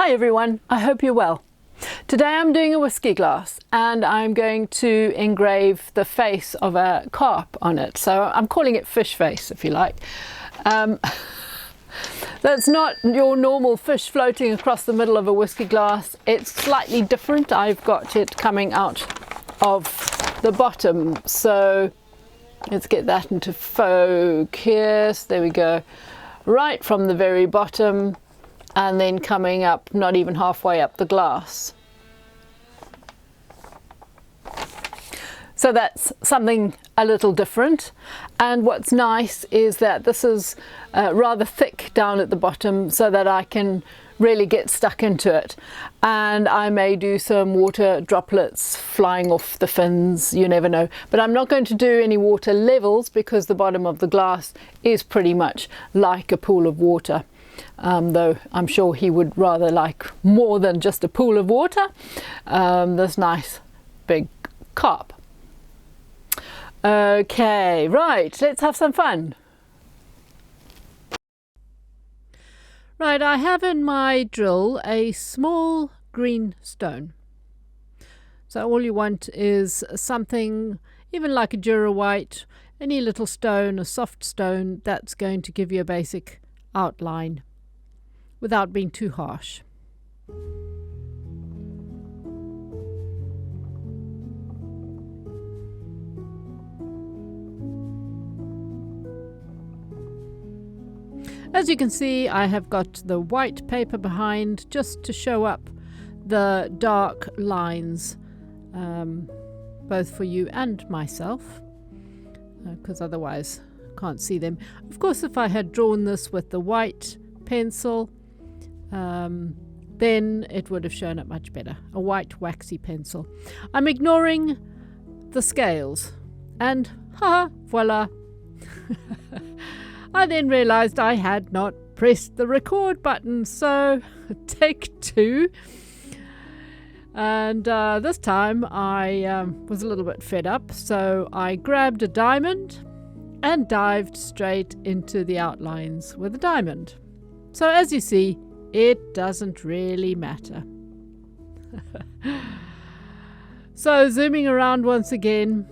Hi everyone, I hope you're well. Today I'm doing a whiskey glass and I'm going to engrave the face of a carp on it. So I'm calling it fish face if you like. That's not your normal fish floating across the middle of a whiskey glass. It's slightly different. I've got it coming out of the bottom. So let's get that into focus. There we go. Right from the very bottom and then coming up, not even halfway up the glass. So that's something a little different. And what's nice is that this is rather thick down at the bottom so that I can really get stuck into it. And I may do some water droplets flying off the fins, you never know. But I'm not going to do any water levels because the bottom of the glass is pretty much like a pool of water. Though I'm sure he would rather like more than just a pool of water. This nice big carp. Okay, right, let's have some fun. Right, I have in my drill a small green stone. So all you want is something, even like a Dura White, any little stone, a soft stone, that's going to give you a basic outline without being too harsh. As you can see, I have got the white paper behind just to show up the dark lines, both for you and myself, because otherwise I can't see them. Of course, if I had drawn this with the white pencil, then it would have shown up much better. A white waxy pencil. I'm ignoring the scales and voila. I then realized I had not pressed the record button, so take two. And this time I was a little bit fed up, so I grabbed a diamond and dived straight into the outlines with a diamond. So as you see, it doesn't really matter. So zooming around once again,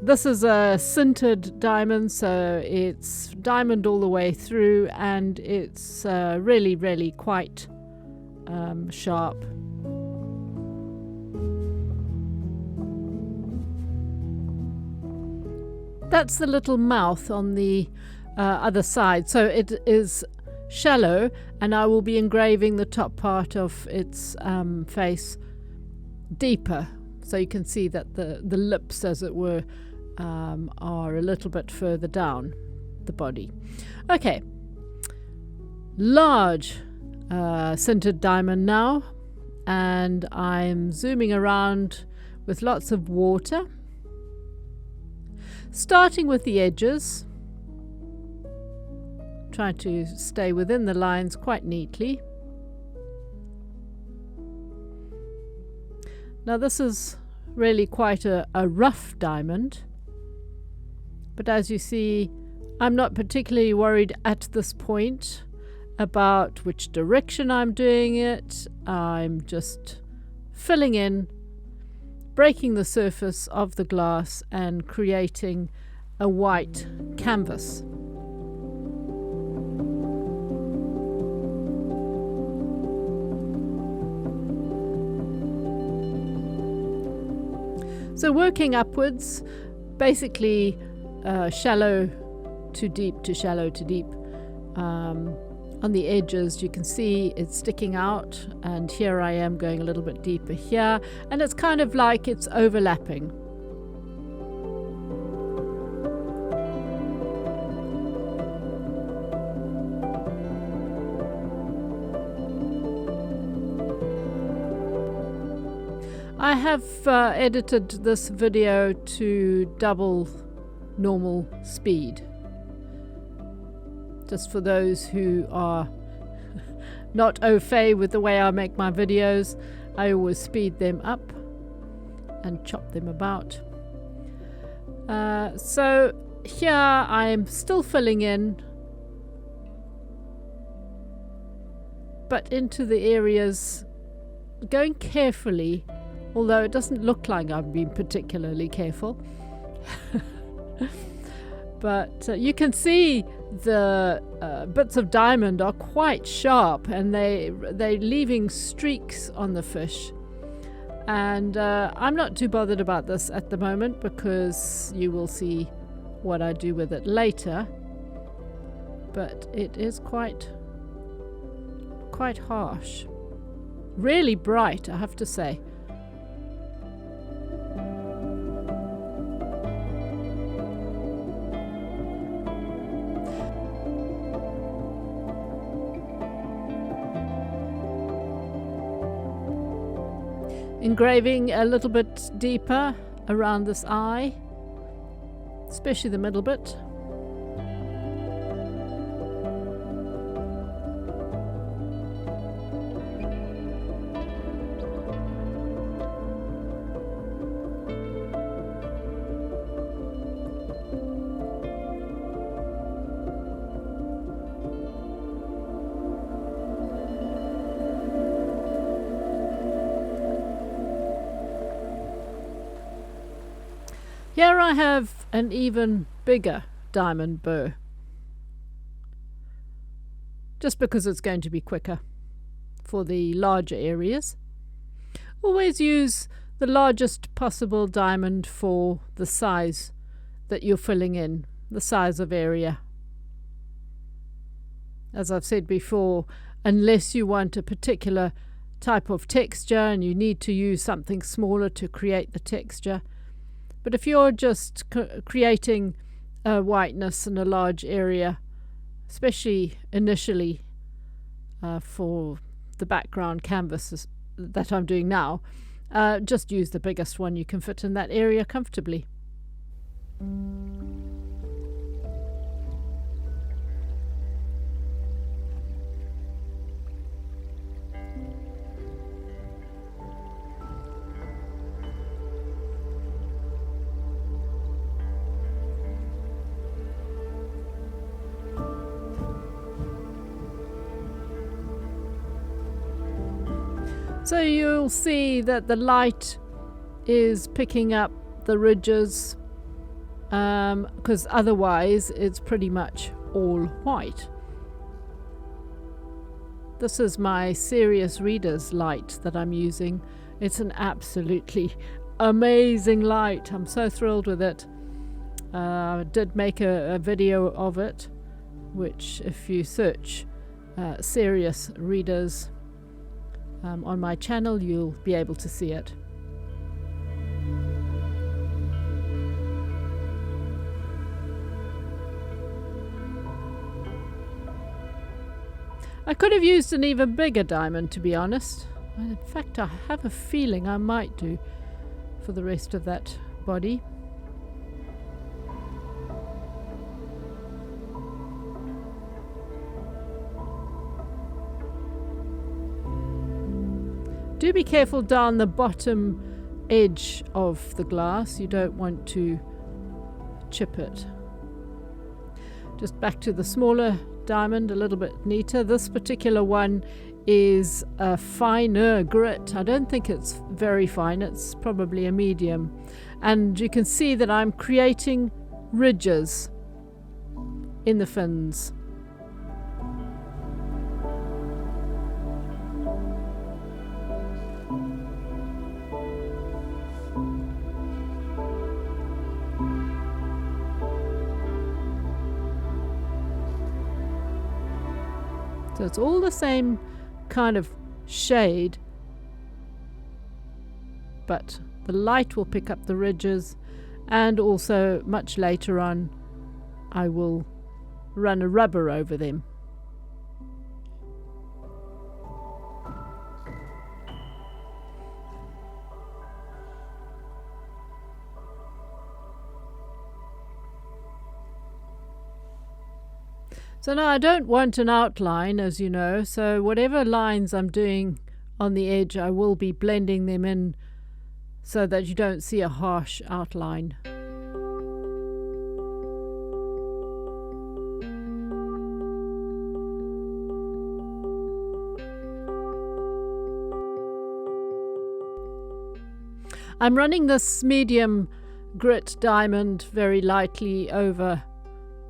this is a sintered diamond, so it's diamond all the way through and it's really quite sharp. That's the little mouth on the other side, so it is shallow and I will be engraving the top part of its face deeper, so you can see that the lips, as it were, are a little bit further down the body. Okay, large sintered diamond now, and I'm zooming around with lots of water, starting with the edges. Try to stay within the lines quite neatly. Now this is really quite a rough diamond, but as you see, I'm not particularly worried at this point about which direction I'm doing it. I'm just filling in, breaking the surface of the glass and creating a white canvas. So working upwards, basically shallow to deep to shallow to deep. On the edges you can see it's sticking out, and here I am going a little bit deeper here, and it's kind of like it's overlapping. I have edited this video to double normal speed, just for those who are not au fait with the way I make my videos. I always speed them up and chop them about. So here I am still filling in, but into the areas, going carefully, although it doesn't look like I've been particularly careful. But you can see the bits of diamond are quite sharp, and they're leaving streaks on the fish. And I'm not too bothered about this at the moment, because you will see what I do with it later. But it is quite harsh. Really bright, I have to say. Engraving a little bit deeper around this eye, especially the middle bit. Here I have an even bigger diamond burr, just because it's going to be quicker for the larger areas. Always use the largest possible diamond for the size that you're filling in, the size of area. As I've said before, unless you want a particular type of texture and you need to use something smaller to create the texture. But if you're just creating a whiteness in a large area, especially initially for the background canvas that I'm doing now, just use the biggest one you can fit in that area comfortably. So you'll see that the light is picking up the ridges, because otherwise it's pretty much all white. This is my Serious Readers light that I'm using. It's an absolutely amazing light. I'm so thrilled with it. I did make a video of it, which if you search Serious Readers on my channel, you'll be able to see it. I could have used an even bigger diamond, to be honest. In fact, I have a feeling I might do for the rest of that body. Do be careful down the bottom edge of the glass. You don't want to chip it. Just back to the smaller diamond, a little bit neater. This particular one is a finer grit. I don't think it's very fine. It's probably a medium. And you can see that I'm creating ridges in the fins. So it's all the same kind of shade, but the light will pick up the ridges, and also much later on I will run a rubber over them. So now I don't want an outline, as you know, so whatever lines I'm doing on the edge, I will be blending them in so that you don't see a harsh outline. I'm running this medium grit diamond very lightly over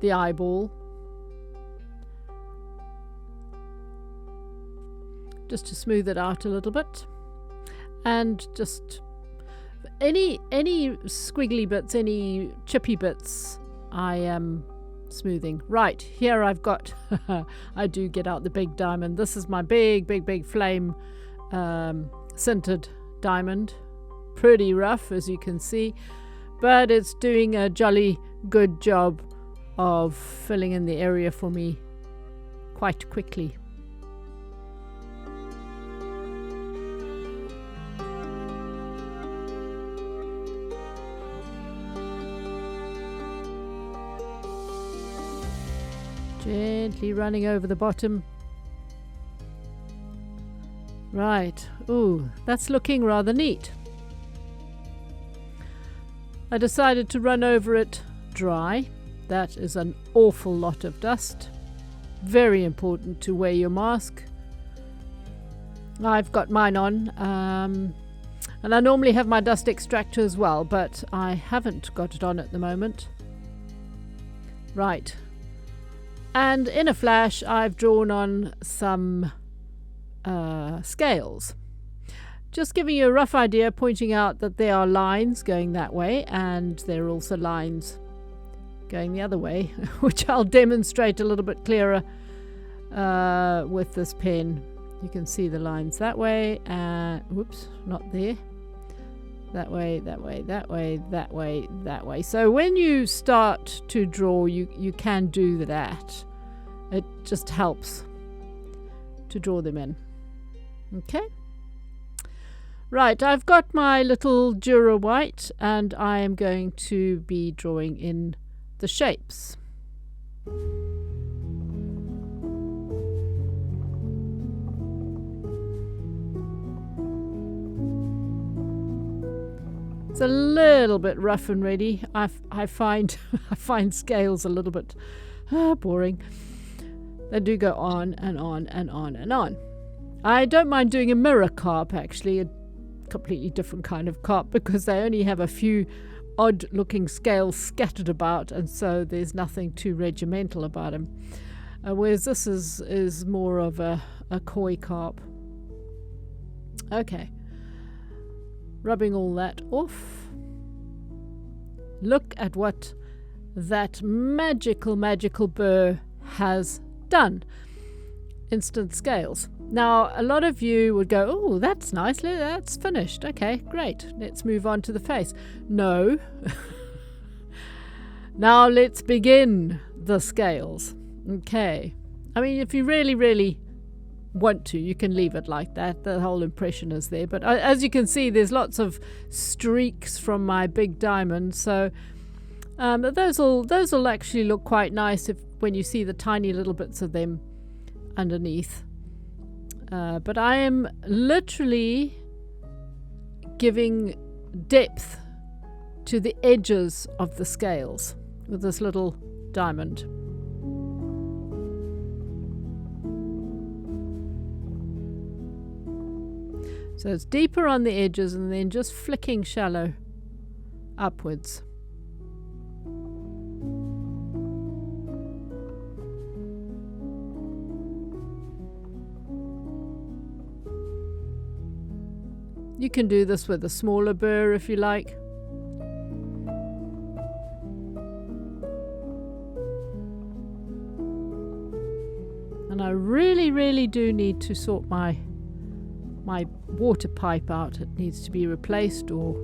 the eyeball, just to smooth it out a little bit, and just any squiggly bits, any chippy bits, I am smoothing. Right, here I've got I do get out the big diamond. This is my big flame sintered diamond. Pretty rough, as you can see, but it's doing a jolly good job of filling in the area for me quite quickly. Gently running over the bottom. Right, ooh, that's looking rather neat. I decided to run over it dry. That is an awful lot of dust. Very important to wear your mask. I've got mine on, and I normally have my dust extractor as well, but I haven't got it on at the moment. Right. And in a flash, I've drawn on some scales. Just giving you a rough idea, pointing out that there are lines going that way, and there are also lines going the other way, which I'll demonstrate a little bit clearer with this pen. You can see the lines that way, and whoops, not there. That way, that way, that way, that way, that way. So when you start to draw, you can do that. It just helps to draw them in. Okay. Right, I've got my little Dura white, and I am going to be drawing in the shapes. It's a little bit rough and ready. I find I find scales a little bit boring. They do go on and on and on and on. I don't mind doing a mirror carp, actually, a completely different kind of carp, because they only have a few odd looking scales scattered about, and so there's nothing too regimental about them. Whereas this is more of a koi carp. Okay. Rubbing all that off. Look at what that magical burr has done. Instant scales. Now, a lot of you would go, oh, that's nice, that's finished. Okay, great. Let's move on to the face. No. Now let's begin the scales. Okay. I mean, if you really want to, you can leave it like that. The whole impression is there. But as you can see, there's lots of streaks from my big diamond. So those will actually look quite nice when you see the tiny little bits of them underneath. But I am literally giving depth to the edges of the scales with this little diamond. So it's deeper on the edges and then just flicking shallow upwards. You can do this with a smaller burr if you like. And I really do need to sort my water pipe out. It needs to be replaced, or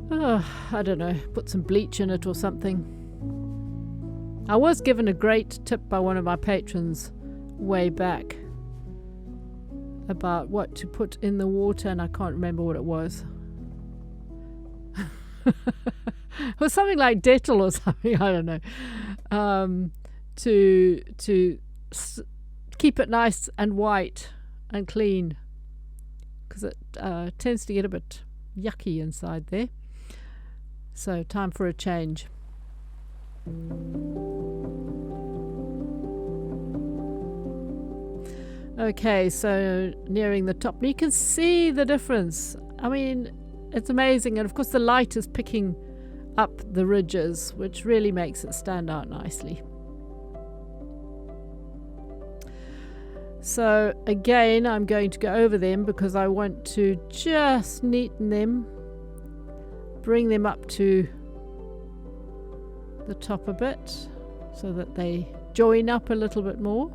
I don't know, put some bleach in it or something. I was given a great tip by one of my patrons way back about what to put in the water, and I can't remember what it was. It was something like Dettol or something, I don't know, to keep it nice and white and clean, because it tends to get a bit yucky inside there. So time for a change. Okay, so nearing the top, you can see the difference. I mean, it's amazing. And of course the light is picking up the ridges, which really makes it stand out nicely. So again, I'm going to go over them because I want to just neaten them, bring them up to the top a bit so that they join up a little bit more.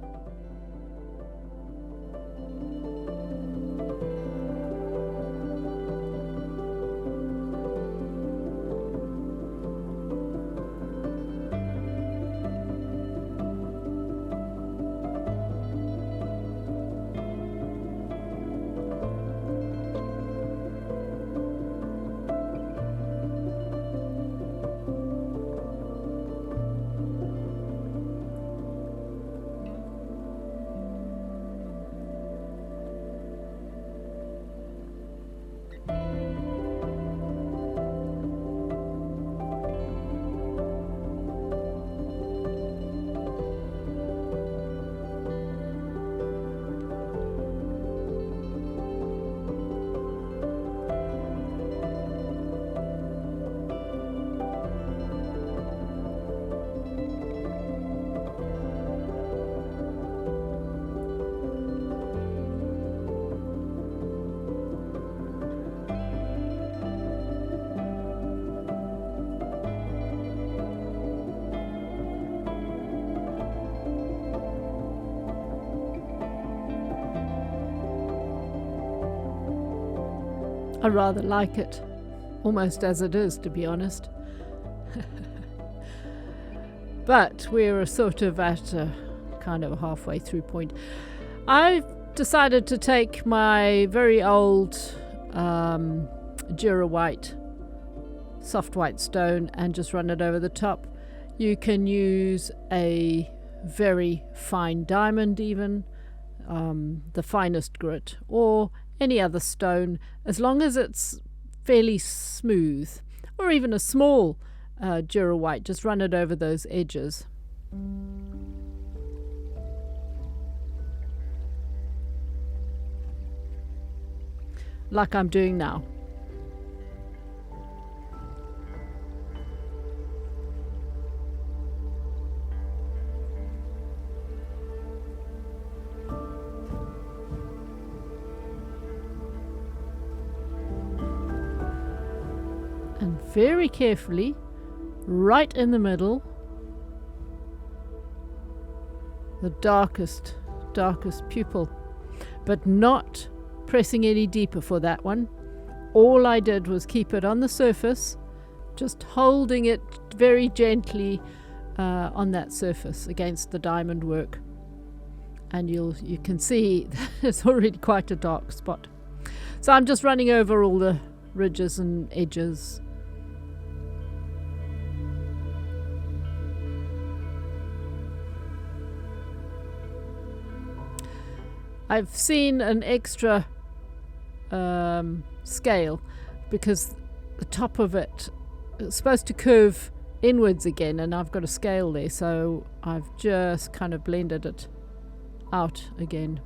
I rather like it, almost as it is, to be honest. But we're sort of at a kind of a halfway through point. I've decided to take my very old Jura white, soft white stone and just run it over the top. You can use a very fine diamond even, the finest grit, or any other stone, as long as it's fairly smooth, or even a small Jura white, just run it over those edges. Like I'm doing now. And very carefully, right in the middle, the darkest pupil, but not pressing any deeper for that one. All I did was keep it on the surface, just holding it very gently on that surface against the diamond work, and you can see it's already quite a dark spot. So I'm just running over all the ridges and edges. I've seen an extra scale because the top of it is supposed to curve inwards again, and I've got a scale there, so I've just kind of blended it out again.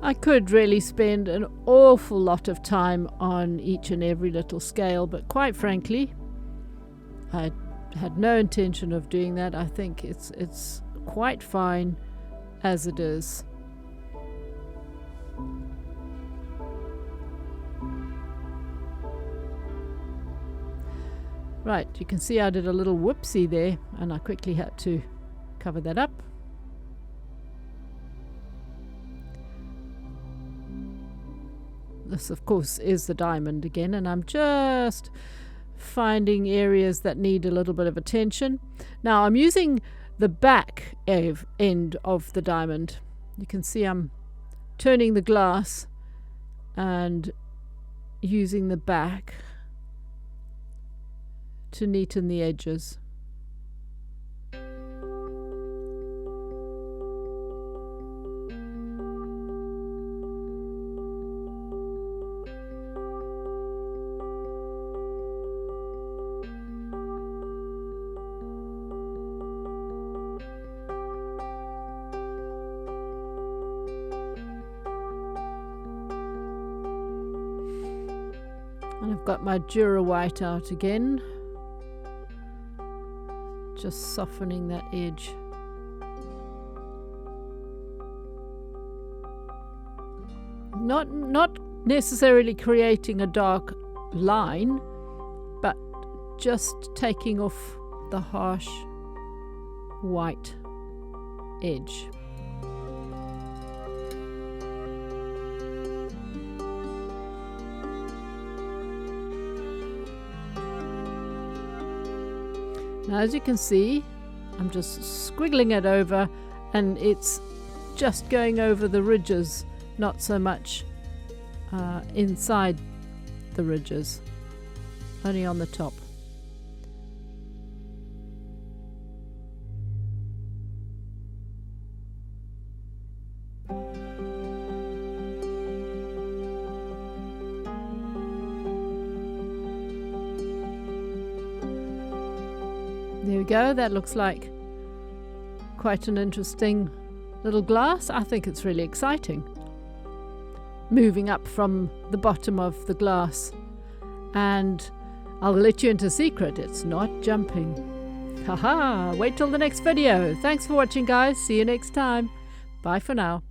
I could really spend an awful lot of time on each and every little scale, but quite frankly, I had no intention of doing that. I think it's quite fine as it is. Right, you can see I did a little whoopsie there, and I quickly had to cover that up. This, of course, is the diamond again, and I'm just finding areas that need a little bit of attention. Now I'm using the back end of the diamond. You can see I'm turning the glass and using the back to neaten the edges. I've got my Dura White out again, just softening that edge. Not necessarily creating a dark line, but just taking off the harsh white edge. Now, as you can see, I'm just squiggling it over, and it's just going over the ridges, not so much inside the ridges, only on the top. There we go, that looks like quite an interesting little glass. I think it's really exciting. Moving up from the bottom of the glass. And I'll let you into a secret, it's not jumping. Haha, wait till the next video. Thanks for watching, guys. See you next time. Bye for now.